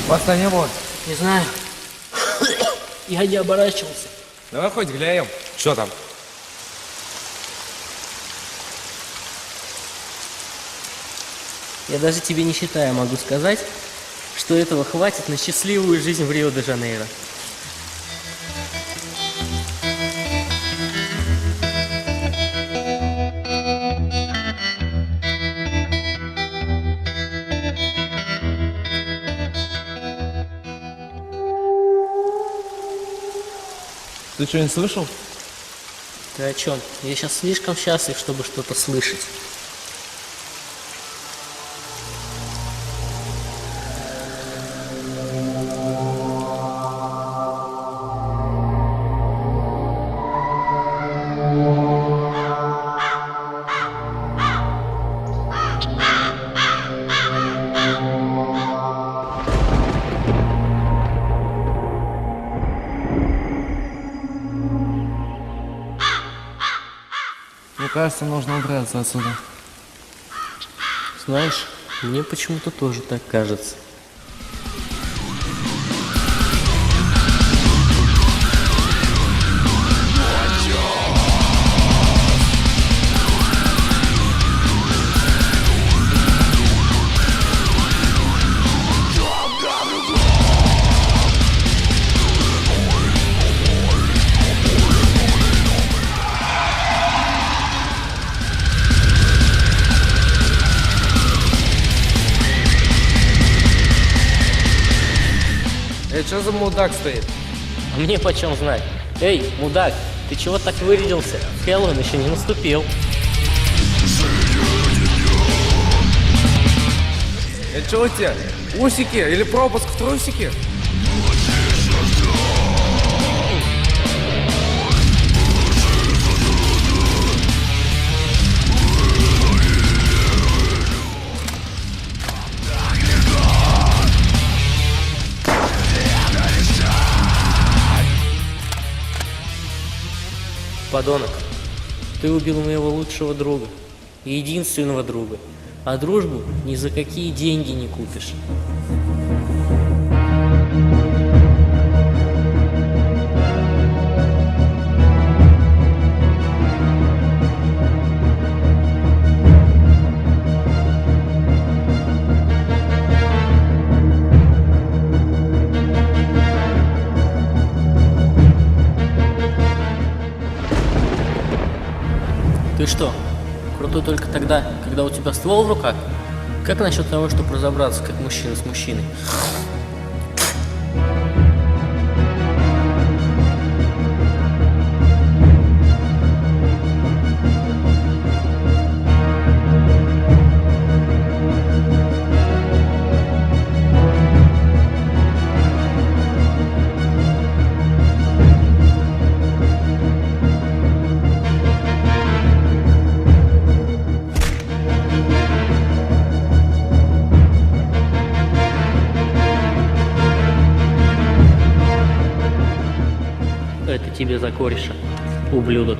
Вас не было? Не знаю. Я не оборачивался. Давай хоть глянем, что там. Я даже тебе не считая могу сказать, что этого хватит на счастливую жизнь в Рио-де-Жанейро. Ты что, не слышал? Ты о чем? Я сейчас слишком счастлив, чтобы что-то слышать. Мне кажется, нужно убраться отсюда. Знаешь, мне почему-то тоже так кажется. Что за мудак стоит? А мне почем знать? Эй, мудак, ты чего так вырядился? Хэллоуин еще не наступил. Это что у тебя? Усики или пропуск в трусики? Подонок, ты убил моего лучшего друга, единственного друга, а дружбу ни за какие деньги не купишь. Ты что, крутой только тогда, когда у тебя ствол в руках? Как насчет того, чтобы разобраться, как мужчина с мужчиной? Это тебе за кореша, ублюдок.